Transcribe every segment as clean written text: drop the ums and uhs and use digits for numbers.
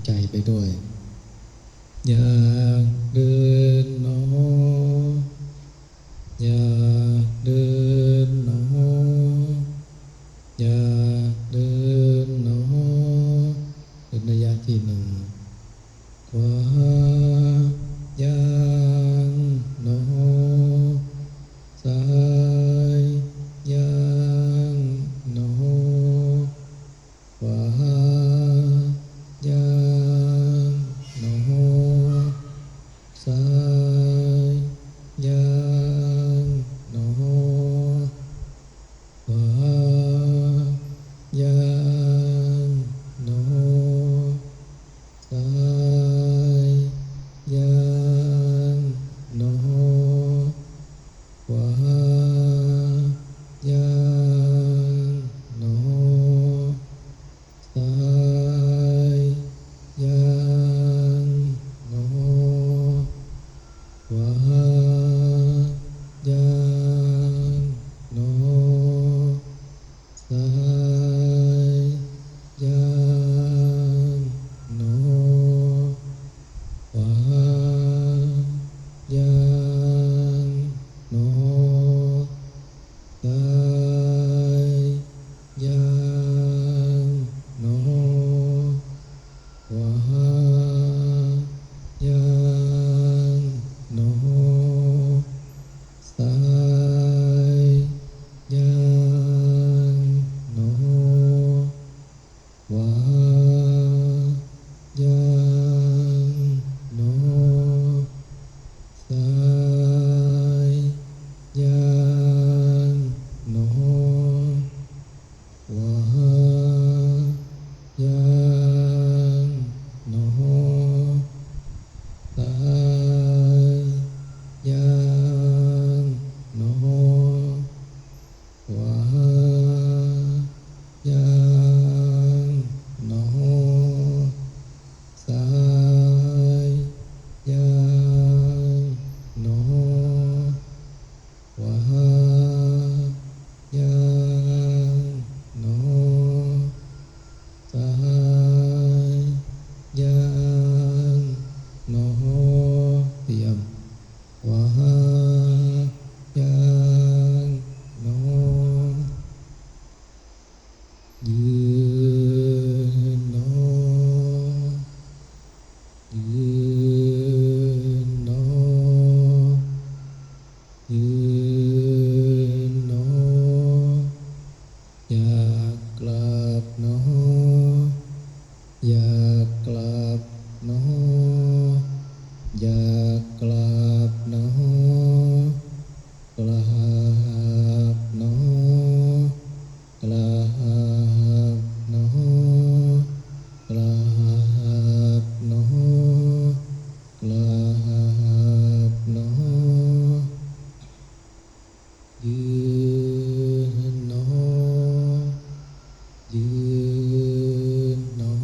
ใจไปด้วยอยากเดินหนออยากเดินหนออยากเดินหนอเป็นระยะที่หนึ่งขวายางหนอซ้ายยางหนอขวายางหนอซ้ายยางหนอขวายางหนอซ้ายยางหนอขวายางหนอซ้ายยางหนอขวายางหนอซ้ายยางหนอขวายางหนอซ้ายยางหนอขวายางหนอซ้ายยางหนอขวายางหนอซ้ายยางหนอขวายางหนอซ้ายยางหนอขวายางหนอซ้ายยางหนอขวายางหนอซ้ายยางหนอเตรียมขวายางหนอยืนหนอยืนหนอยืนหนออยากกลับหนออยากกลับหนออยากกลับหนอกลับหนอกลับหนอกลับหนอกลับหนอยืนหนอยืนหนอ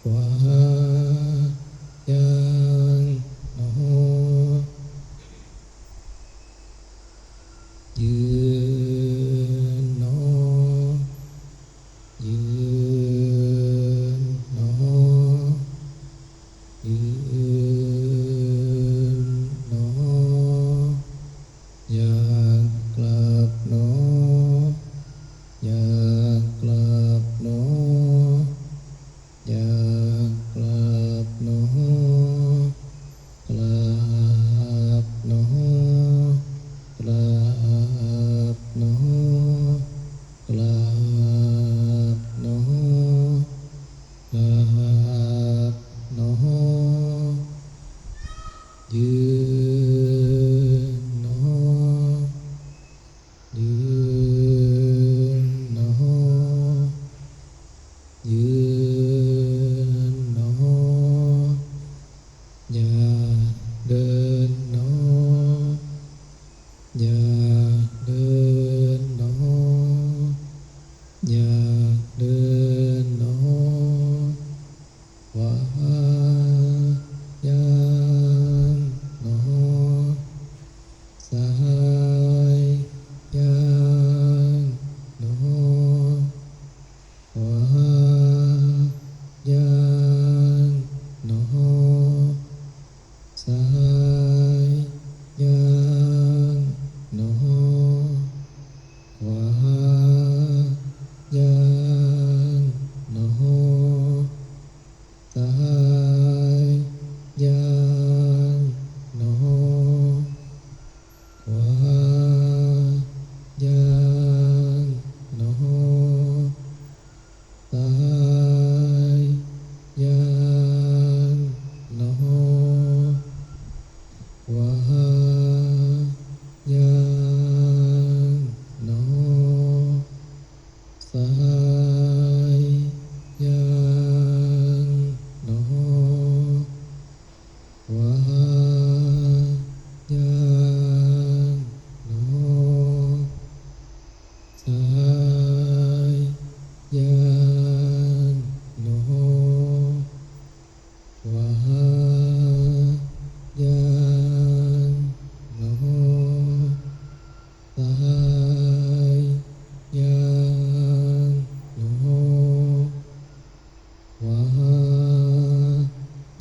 วายังโนยืนโนยืนโนยืนโนอยากกลับโนอยากกลับโนอยากกลับโนกลับโนกลับโนกลับโนกลับโนยืนโนยืนโนยืนโนอย่าเดินโนอย่าเดินโนอย่าเดินโนวายังโนสายยังโนวายังโนสายยังโนวายังโนสายยังโนวายังโนสายยังโนวายังโนสายยังโนวายังโนสายยังโนวายังโนสายยังโนวา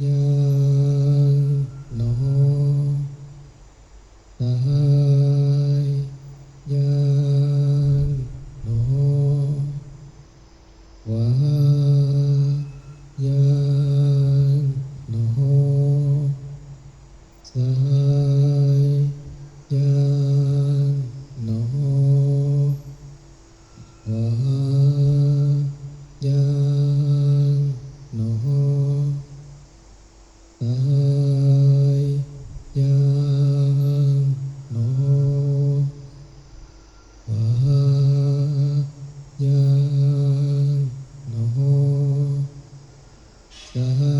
ยังโนสายยังโนวายังโนสายยังโนวายังโนสายยังโนวายังโนสา